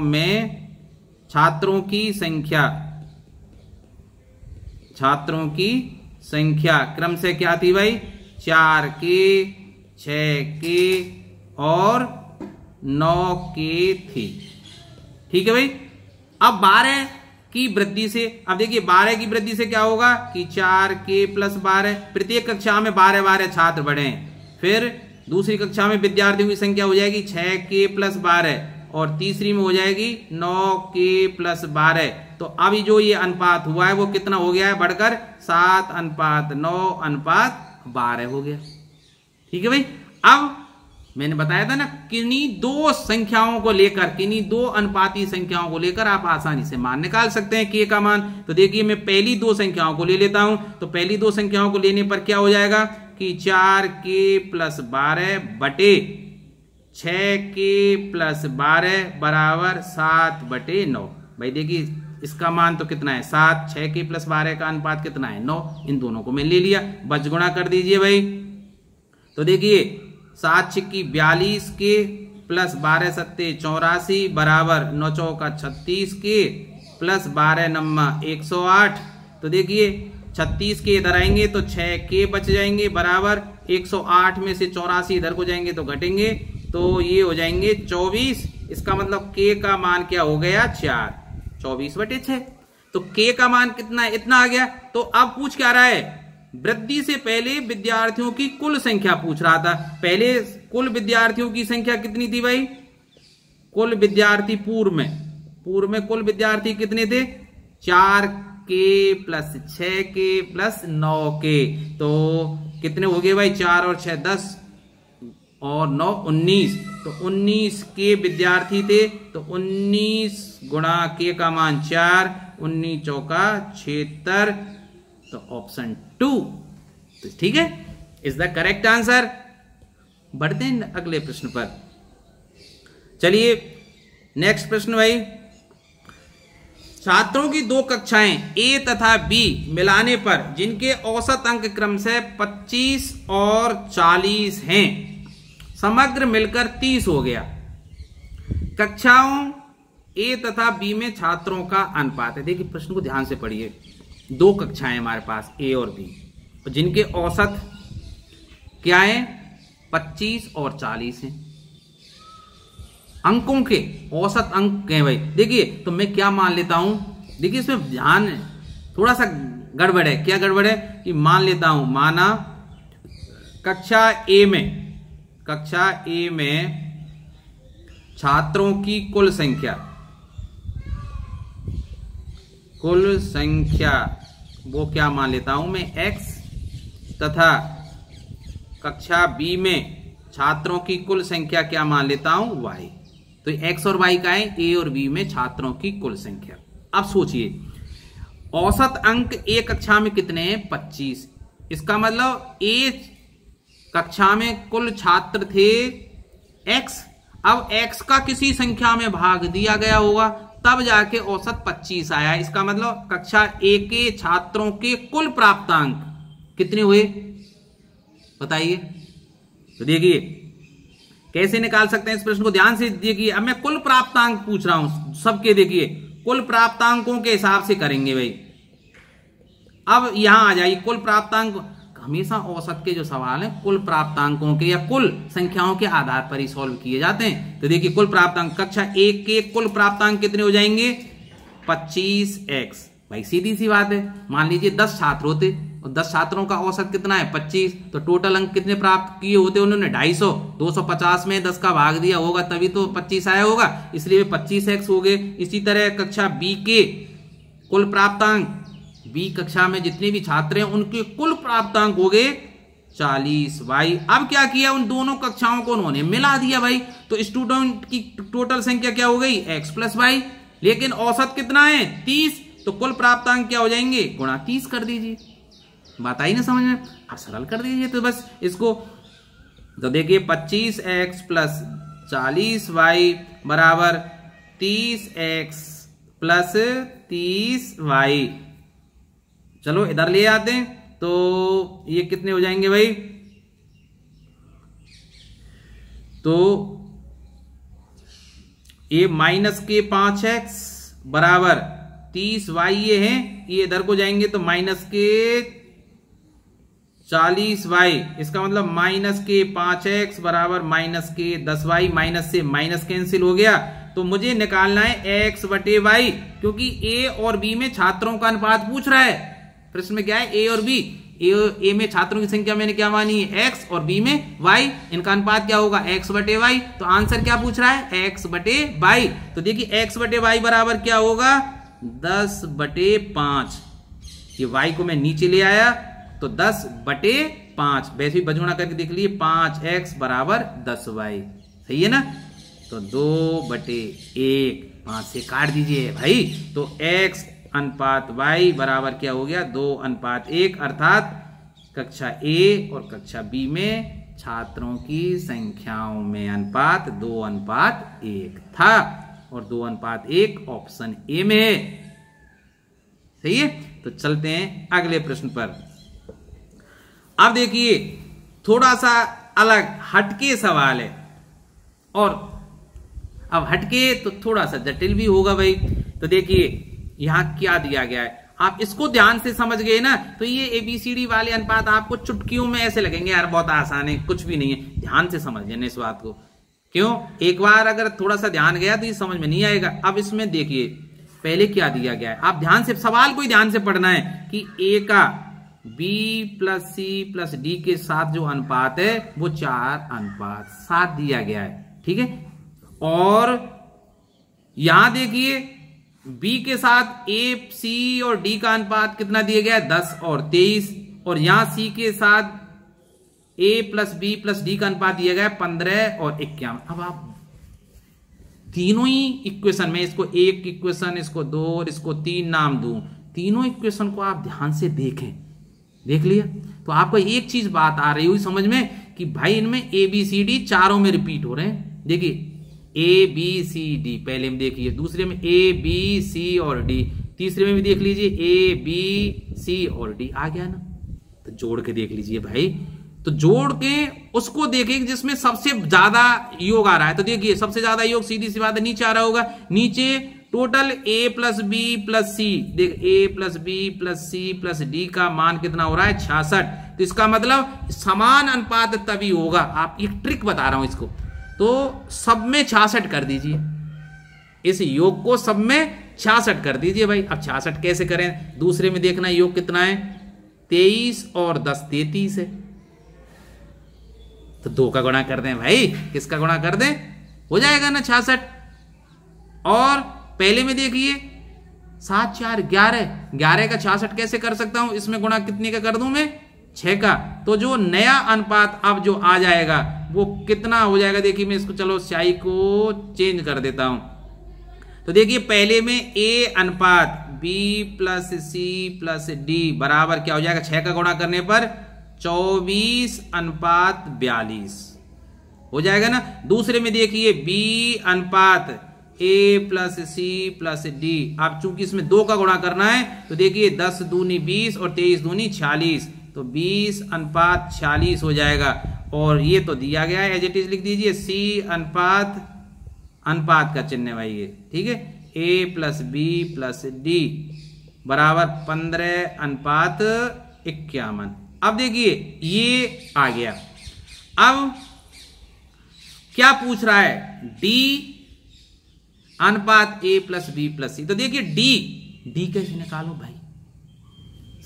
में छात्रों की संख्या क्रम से क्या थी भाई 4 के, 6 के और 9 के थी। ठीक है भाई। अब 12 की वृद्धि से, अब देखिए 12 की वृद्धि से क्या होगा कि 4 के प्लस 12, प्रत्येक कक्षा में 12 छात्र बढ़े हैं। फिर दूसरी कक्षा में विद्यार्थियों की संख्या हो जाएगी 6 के प्लस 12 और तीसरी में हो जाएगी 9 के प्लस 12। तो अभी जो ये अनुपात हुआ है वो कितना हो गया है बढ़कर 7:9:12 हो गया। ठीक है भाई। अब मैंने बताया था ना किन्हीं 2 संख्याओं को लेकर, किन्हीं 2 अनुपाती संख्याओं को लेकर आप आसानी से मान निकाल सकते हैं के का मान। तो देखिए मैं पहली 2 संख्याओं को ले लेता हूं। तो पहली 2 संख्याओं को लेने पर क्या हो जाएगा कि 4 के प्लस 12 बटे 6 के प्लस 12 बराबर 7/9। भाई देखिए इसका मान तो कितना है 7, 6 के प्लस 12 का अनुपात कितना है 9। इन दोनों को मैं ले लिया, बच गुणा कर दीजिए भाई। तो देखिए 7 छिक्की 42 के प्लस 12 सत्ते 84 बराबर 9 चौका 36 के प्लस 12 नम्मा 108। तो देखिए 36 के इधर आएंगे तो 6 के बच जाएंगे बराबर 108 में से 84 इधर को जाएंगे तो घटेंगे, तो ये हो जाएंगे 24। इसका मतलब के का मान क्या हो गया 4, 24/6। तो के का मान कितना है इतना आ गया। तो अब पूछ क्या रहा है वृद्धि से पहले विद्यार्थियों की कुल संख्या पूछ रहा था। पहले कुल विद्यार्थियों की संख्या कितनी थी भाई, कुल विद्यार्थी पूर्व में कुल विद्यार्थी कितने थे 4 के प्लस 6 के प्लस 9 के। तो कितने हो गए भाई 4 और 6 10 और 9 19। तो 19 के विद्यार्थी थे। तो 19 गुणा के का मान 4, 19 चौका 76। तो ऑप्शन 2 तो ठीक है इज द करेक्ट आंसर। बढ़ते हैं अगले प्रश्न पर। चलिए नेक्स्ट प्रश्न भाई। छात्रों की 2 कक्षाएं ए तथा बी मिलाने पर जिनके औसत अंक क्रम से 25 और 40 हैं, समग्र मिलकर 30 हो गया। कक्षाओं ए तथा बी में छात्रों का अनुपात है। देखिए प्रश्न को ध्यान से पढ़िए। 2 कक्षाएं हमारे पास ए और बी, और जिनके औसत क्या है 25 और 40 हैं। अंकों के औसत अंक हैं भाई। देखिए तो मैं क्या मान लेता हूं, देखिए इसमें ध्यान थोड़ा सा गड़बड़ है। क्या गड़बड़ है कि मान लेता हूं, माना कक्षा ए में छात्रों की कुल संख्या वो क्या मान लेता हूं मैं x, तथा कक्षा B में छात्रों की कुल संख्या क्या मान लेता हूं y। तो x और y का है, A और B में छात्रों की कुल संख्या। अब सोचिए औसत अंक एक कक्षा में कितने हैं? 25। इसका मतलब A कक्षा में कुल छात्र थे x, अब x का किसी संख्या में भाग दिया गया होगा तब जाके औसत 25 आया। इसका मतलब कक्षा A के छात्रों के कुल प्राप्तांक कितने हुए बताइए। तो देखिए कैसे निकाल सकते हैं इस प्रश्न को, ध्यान से देखिए। अब मैं कुल प्राप्तांक पूछ रहा हूं सबके, देखिए कुल प्राप्तांकों के हिसाब से करेंगे भाई। अब यहां आ जाइए, कुल प्राप्तांक हमेशा औसत के जो सवाल हैं कुल प्राप्तांकों के या कुल संख्याओं के आधार पर ही सॉल्व किए जाते हैं। तो देखिए कुल प्राप्तांक कक्षा 1 के कुल प्राप्तांक कितने हो जाएंगे? 25x। भाई सीधी सी बात है, मान लीजिए 10 छात्र होते और 10 छात्रों का औसत कितना है? 25। तो टोटल अंक कितने प्राप्त किए होते उन्होंने? 250। 250 में 10 का भाग दिया होगा तभी तो 25 आया होगा, इसलिए 25x हो गए। इसी तरह कक्षा B के कुल प्राप्तांक, B कक्षा में जितने भी छात्र हैं उनके कुल प्राप्तांक हो गए 40y। अब क्या किया, उन दोनों कक्षाओं को उन्होंने मिला दिया भाई, तो स्टूडेंट की टोटल संख्या क्या हो गई? x + y। लेकिन औसत कितना है? 30। तो कुल प्राप्तांक क्या हो जाएंगे? गुणा 30 कर दीजिए। बात आई ना समझ में? आप सरल कर दीजिए तो बस इसको। तो देखिए 25x + 40y बराबर 30x + 30y। चलो इधर ले आते हैं, तो ये कितने हो जाएंगे भाई? तो ये -5x बराबर 30y ये है, ये इधर को जाएंगे तो -40y। इसका मतलब -5x बराबर -10y, माइनस से माइनस कैंसिल हो गया। तो मुझे निकालना है x/y, क्योंकि A और B में छात्रों का अनुपात पूछ रहा है। प्रश्न में क्या है? A और B। A में छात्रों की संख्या मैंने क्या मानी है? x, और B में y। इनका अनुपात क्या होगा? x/y। तो आंसर क्या पूछ रहा है? x/y। तो देखिए x/y बराबर क्या होगा? 10/5। ये y को मैं नीचे ले आया तो 10/5। वैसे ही बजुना करके देख लीजिए, 5x बराबर 10y। सही है ना? तो 2/1, 5 से काट दीजिए भाई। तो x अनुपात y बराबर क्या हो गया? 2:1। अर्थात कक्षा A और कक्षा B में छात्रों की संख्याओं में अनुपात 2:1 था, और 2:1 ऑप्शन A में है। सही है? तो चलते हैं अगले प्रश्न पर। अब देखिए थोड़ा सा अलग हटके सवाल है, और अब हटके तो थोड़ा सा जटिल भी होगा भाई। तो देखिए यहां क्या दिया गया है, आप इसको ध्यान से समझ गए ना, तो ये ABCD वाले अनुपात आपको चुटकियों में ऐसे लगेंगे, यार बहुत आसान है, कुछ भी नहीं है। ध्यान से समझ लेना इस बात को। क्यों? एक बार अगर थोड़ा सा ध्यान गया तो ये समझ में नहीं आएगा। अब इसमें देखिए पहले क्या दिया गया है, आप ध्यान से सवाल को ही ध्यान से पढ़ना है कि A का B + C + D के साथ जो अनुपात है वो 4:7 दिया गया है। ठीक है? और यहां देखिए B के साथ A, C और D का अनुपात कितना दिया गया है? 10 और 23। और यहां C के साथ A + B + D का अनुपात दिया गया है 15 और 51। अब आप तीनों ही इक्वेशन में, इसको एक इक्वेशन, इसको 2 और इसको 3 नाम दूं, तीनों इक्वेशन को आप ध्यान से देखें। देख लिया? तो आपको एक चीज बात आ रही हुई समझ में कि भाई इनमें ABCD चारों में रिपीट हो रहे हैं। देखिए ABCD पहले में देखिए, दूसरे में ABC और D, तीसरे में भी देख लीजिए ABC और D। आ गया ना? तो जोड़ के देख लीजिए भाई। तो जोड़ के उसको देखें जिसमें सबसे ज्यादा योग आ रहा है। तो देखिए सबसे ज्यादा योग सीधी सी बात है नीचे आ रहा होगा। नीचे टोटल A + B + C, देख A + B + C + D का मान कितना हो रहा है? 66। तो इसका मतलब समान अनुपात तभी होगा। आप एक ट्रिक बता रहा हूं इसको, तो सब में 66 कर दीजिए, इस योग को सब में 66 कर दीजिए भाई। अब 66 कैसे करें? दूसरे में देखना योग कितना है? 23 और 10 33 है। तो 2 का गुणा कर दें भाई। किसका गुणा कर दें? हो जाएगा ना 66। और पहले में देखिए 7 4 11, 11 का 66 कैसे कर सकता हूं, इसमें गुणा कितने का कर दूं मैं, 6 का। तो जो नया अनुपात अब जो आ जाएगा वो कितना हो जाएगा, देखिए मैं इसको चलो स्याही को चेंज कर देता हूं। तो देखिए पहले में A अनुपात B plus C plus D बराबर क्या हो जाएगा, 6 का गुणा करने पर 24 अनुपात 42 हो जाएगा ना। दूसरे में देखिए B अनुपात A plus C plus D, अब चूंकि इसमें 2 का गुणा करना है तो देखिए 10 दूनी 20 और 23 दूनी 46, तो 20 अनुपात 46 हो जाएगा। और ये तो दिया गया है, एज इट इज लिख दीजिए C अनुपात, अनुपात का चिन्ह भाई ये, ठीक है, A plus B plus D बराबर 15 अनुपात 51। अब देखिए ये आ गया। अब क्या पूछ रहा है, D अनुपात A plus B plus C। तो देखिए D कैसे निकालो भाई,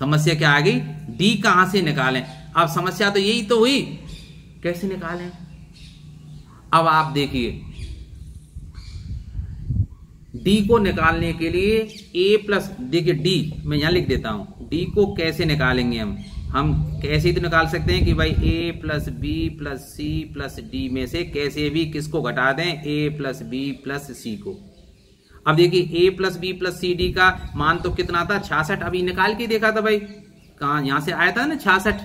समस्या क्या आ गई, D कहां से निकालें। अब समस्या तो यही तो हुई, कैसे निकालें। अब आप देखिए D को निकालने के लिए A प्लस, देखिए D मैं यहां लिख देता हूं, D को कैसे निकालेंगे हम कैसे ही तो निकाल सकते हैं कि भाई A plus B plus C plus D में से कैसे भी किसको घटा दें, A plus B plus C को। अब देखिए A plus B plus C D का मान तो कितना था, 66, अभी निकाल के देखा था भाई, कहां यहां से आया था ना 66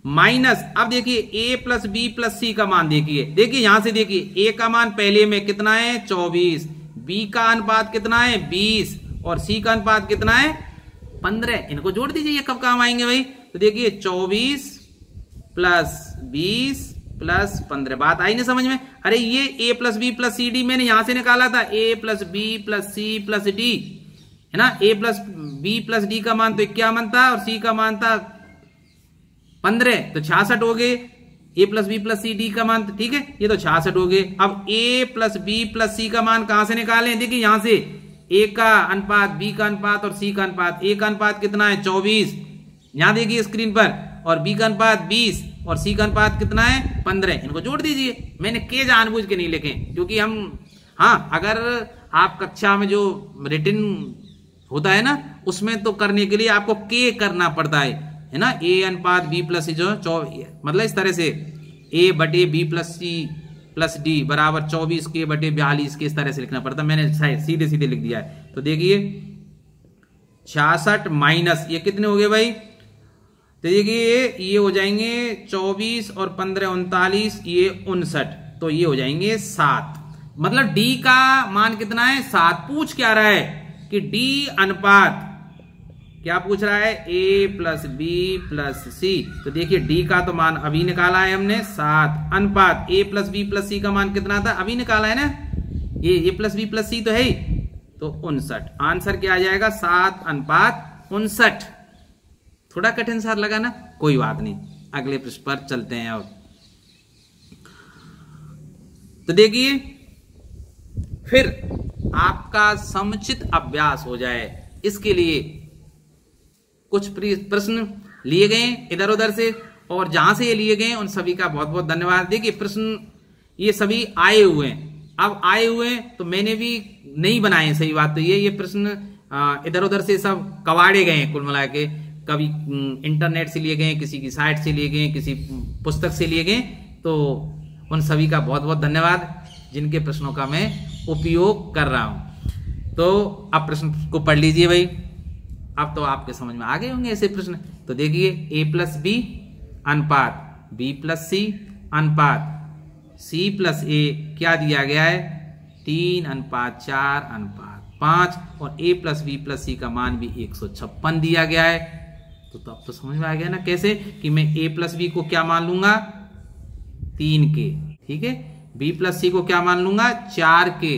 माइनस। अब देखिए A plus B plus C का मान देखिए यहां से देखिए A का मान पहले में कितना है 24, B का अनुपात कितना है 20 और C का अनुपात कितना है 15। इनको जोड़ दीजिए, ये कब काम आएंगे भाई। तो देखिए 24 प्लस 20 प्लस 15, बात आई नहीं समझ में। अरे ये A plus B plus C D मैंने यहां से निकाला था, A plus B plus C plus D है ना। A plus B plus D का मान तो 51 था और C का मान था 15, तो 66 हो गए। A plus B plus C D का मान, ठीक है, ये तो 66 हो गए। अब A plus B plus C का मान कहां से निकालें, देखिए यहां से A का अनुपात, B का अनुपात और C का अनुपात। A का अनुपात कितना है 24, यहां देखिए स्क्रीन पर, और B का अनुपात 20 और C का अनुपात कितना है 15। इनको जोड़ दीजिए, मैंने के जानबूझ के नहीं लिखे क्योंकि हम, हाँ अगर आप कक्षा में जो रिटन होता है ना उसमें तो करने के लिए आपको के करना पड़ता है ना। A अनुपात B प्लस C जो मतलब इस तरह से A बटे B plus C plus D बराबर 24 के बटे 42 के, इस तरह से लिखना पड़ता, मैंने सीधे सीधे लिख दिया है। तो देखिए 66 माइनस ये कितने हो गए भाई, तो देखिए ये हो जाएंगे 24 और 15 39, ये 59, तो ये हो जाएंगे 7। मतलब D का मान कितना है 7। पूछ क्या रहा है कि D अनुपात, क्या पूछ रहा है, A plus B plus C। तो देखिए D का तो मान अभी निकाला है हमने 7, अनुपात A plus B plus C का मान कितना था, अभी निकाला है ना, ये A plus B plus C तो है ही, तो 59। आंसर क्या आ जाएगा 7 अनुपात 59। थोड़ा कठिन सा लगा ना, कोई बात नहीं, अगले पृष्ठ पर चलते हैं। अब तो देखिए फिर आपका समुचित अभ्यास हो जाए, इसके लिए कुछ प्रश्न लिए गए इधर उधर से, और जहां से ये लिए गए उन सभी का बहुत बहुत धन्यवाद। देखिए प्रश्न ये सभी आए हुए हैं, अब आए हुए हैं तो मैंने भी नहीं बनाए, सही बात तो ये प्रश्न इधर उधर से सब कवाड़े गए हैं कुल मिला के, कभी इंटरनेट से लिए गए, किसी की साइट से लिए गए, किसी पुस्तक से लिए गए। तो उन सभी का बहुत बहुत धन्यवाद जिनके प्रश्नों का मैं उपयोग कर रहा हूं। तो आप प्रश्न को पढ़ लीजिए भाई, अब तो आपके समझ में आ गए होंगे ऐसे प्रश्न। तो देखिए A प्लस B अनुपात B प्लस C अनुपात C प्लस A क्या दिया गया है 3 अनुपात 4 अनुपात 5, और A plus B plus C का मान भी 156 दिया गया है। तो अब तो समझ में आ गया ना कैसे कि मैं A प्लस B को क्या मान लूंगा 3 के, ठीक है, B प्लस C को क्या मान लूंगा 4 के,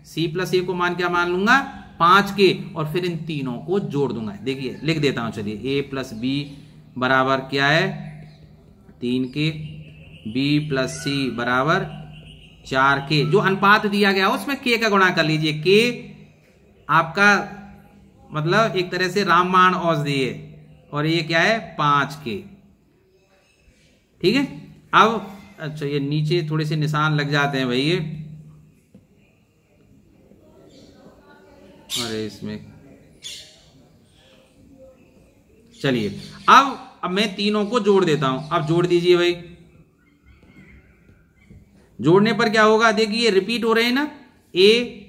C प्लस A को मान क्या मान लूंगा 5 के, और फिर इन तीनों को जोड़ दूंगा। देखिए लिख देता हूं, चलिए A प्लस B बराबर क्या है 3 के, B प्लस C बराबर 4 के, जो अनुपात दिया गया उसमें K का गुणा कर लीजिए। K आपका मतलब एक तरह से रामबाण औषधि है, और ये क्या है 5 के, ठीक है। अब अच्छा ये नीचे थोड़े से निशान लग जाते हैं भाई, ये अरे इसमें चलिए अब मैं तीनों को जोड़ देता हूं। अब जोड़ दीजिए भाई। जोड़ने पर क्या होगा, देखिए रिपीट हो रहे हैं ना, ए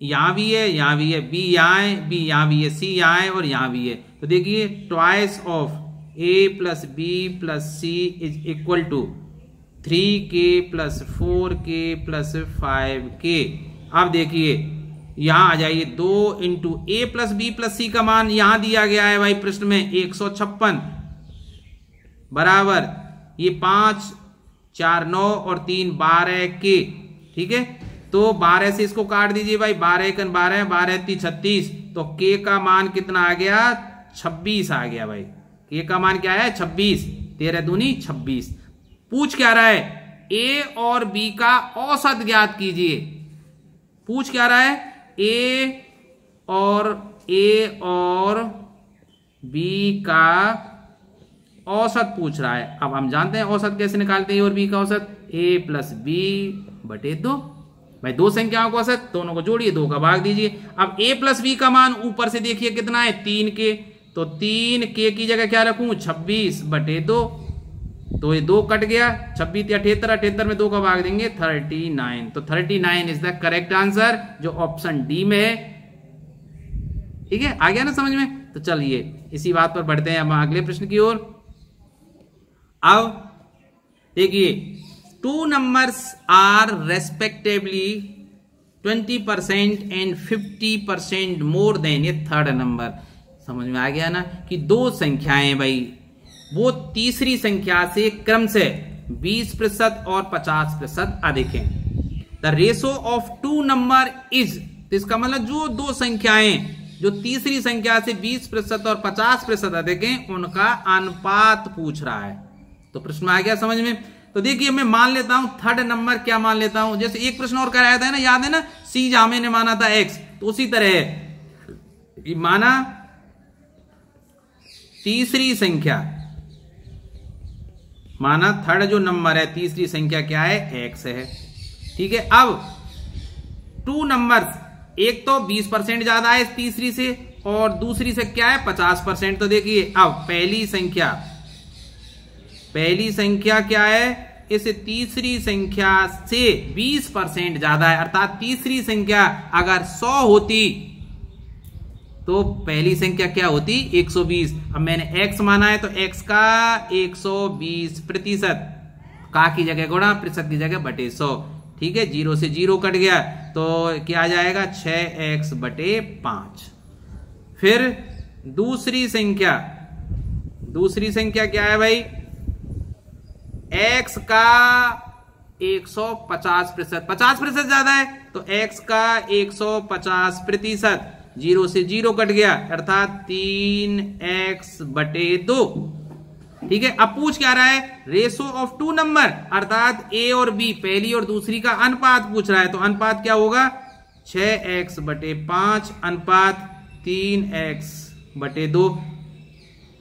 यहां भी है, यहां भी है, बी यहां है, बी यहां भी है, सी यहां है और यहां भी है। तो देखिए twice of A plus B plus C is equal to 3k plus 4k plus 5k। अब देखिए यहां आ जाइए, 2 into A plus B plus C का मान यहां दिया गया है भाई प्रश्न में 156 बराबर ये 5 4 9 और 3 12k। ठीक है, तो 12 से इसको काट दीजिए भाई, 12 1 12 12 3 36। तो k का मान कितना आ गया, 26 आ गया भाई। k का मान क्या है, 26। 13 दूनी 26। पूछ क्या रहा है, a और b का औसत ज्ञात कीजिए। पूछ क्या रहा है, a और b का औसत पूछ रहा है। अब हम जानते हैं औसत कैसे निकालते हैं, a और b का औसत a प्लस बी बटे 2। भाई दो संख्याओं का औसत, दोनों को जोड़िए, 2 का भाग दीजिए। अब a प्लस बी का मान ऊपर से देखिए कितना है, 3k। तो 3k की जगह क्या रखूं, 26 बटे 2। तो ये 2 कट गया, 26 या 78, 78 में 2 का भाग देंगे 39। तो 39 इज द करेक्ट आंसर, जो ऑप्शन डी में है। ठीक है, आ गया ना समझ में। तो चलिए इसी बात पर बढ़ते हैं हम अगले प्रश्न की ओर। अब देखिए 2 numbers are respectively 20% and 50% more than ये थर्ड नंबर। समझ में आ गया ना कि दो संख्याएं भाई वो तीसरी संख्या से क्रम से 20% और 50% अधिक हैं। The ratio of 2 number is, तो इसका मतलब जो दो संख्याएं जो तीसरी संख्या से 20% और 50% अधिक हैं उनका अनुपात पूछ रहा है। तो प्रश्न आ गया समझ में। तो देखिए मैं मान लेता हूं थर्ड नंबर, क्या मान लेता हूं, जैसे एक प्रश्न और कराया था ना, याद है ना, सी जहां मैंने माना था x, तो उसी तरह माना तीसरी संख्या, माना थर्ड जो नंबर है तीसरी संख्या क्या है, x है। ठीक है, अब 2 नंबर, एक तो 20% ज्यादा है तीसरी से और दूसरी से क्या है 50%। तो देखिए अब पहली संख्या क्या है, इस तीसरी संख्या से 20% ज्यादा है, अर्थात तीसरी संख्या अगर 100 होती तो पहली संख्या क्या होती 120। अब मैंने x माना है तो x का 120%, का की जगह गुणा, प्रतिशत की जगह बटे 100। ठीक है, 0 से 0 कट गया तो क्या आ जाएगा 6x बटे 5। फिर दूसरी संख्या क्या है भाई, x का 150%, 50% ज्यादा है तो x का 150%, 0 से 0 कट गया अर्थात 3x बटे 2। ठीक है, अब पूछ क्या रहा है, रेशो ऑफ 2 नंबर, अर्थात a और b पहली और दूसरी का अनुपात पूछ रहा है। तो अनुपात क्या होगा 6x बटे 5 अनुपात 3x बटे 2।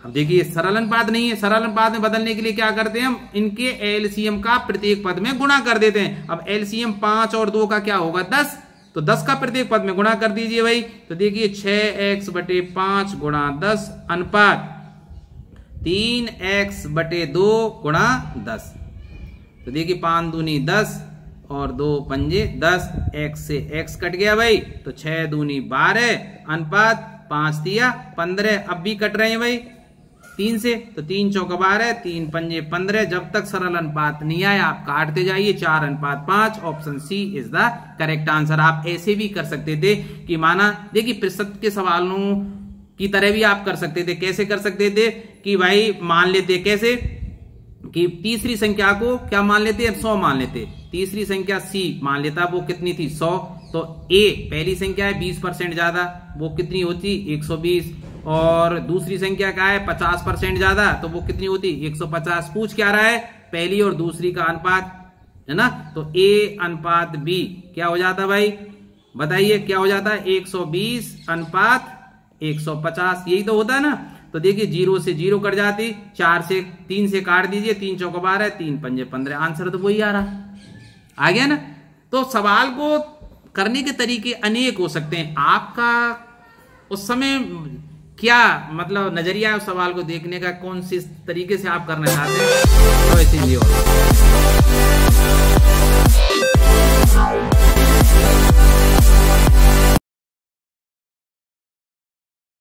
अब देखिए सरल अनुपात नहीं है, सरल अनुपात में बदलने के लिए क्या करते हैं हम, इनके एलसीएम का प्रत्येक पद में गुणा कर देते हैं। अब एलसीएम 5 और 2 का क्या होगा 10, तो 10 का प्रत्येक पद में गुणा कर दीजिए भाई। तो देखिए 6x बटे 5 गुणा 10 अनुपात 3x बटे 2 गुणा 10। तो देखिए 5 दूनी 10 और 2 पंजे 10, x से x कट गया भाई, तो 6 दूनी 12 अनुपात 5 दिया 15। अब भी कट रहे हैं भाई 3 से, तो 3 चौका 12, 3 पंजे 15। जब तक सरल अनुपात नहीं आए आप काटते जाइए, 4 अनुपात 5। Option C is the correct answer. आप ऐसे भी कर सकते थे कि माना, देखिए प्रतिशत के सवालों की तरह भी आप कर सकते थे। कैसे कर सकते थे कि भाई मान लेते, कैसे कि तीसरी संख्या को क्या मान लेते, 100 मान लेते। तीसरी संख्या c मान लेता, वो कितनी थी 100, तो a पहली संख्या है 20% ज्यादा, वो कितनी होती 120, और दूसरी संख्या क्या है 50% ज्यादा, तो वो कितनी होती 150। पूछ क्या रहा है, पहली और दूसरी का अनुपात है ना, तो a अनुपात b क्या हो जाता भाई, बताइए क्या हो जाता है 120 अनुपात 150, यही तो होता है ना। तो देखिए 0 से 0 कट जाती, 4 से 3 से काट दीजिए, 3 चौका 12, 3 पंजे 15, आंसर तो वही आ रहा, आ गया ना। तो सवाल को करने के तरीके अनेक हो सकते हैं, आपका उस समय क्या मतलब नजरिया है उस सवाल को देखने का, कौन सी तरीके से आप करना चाहते हैं, तो ऐसे ही होगा।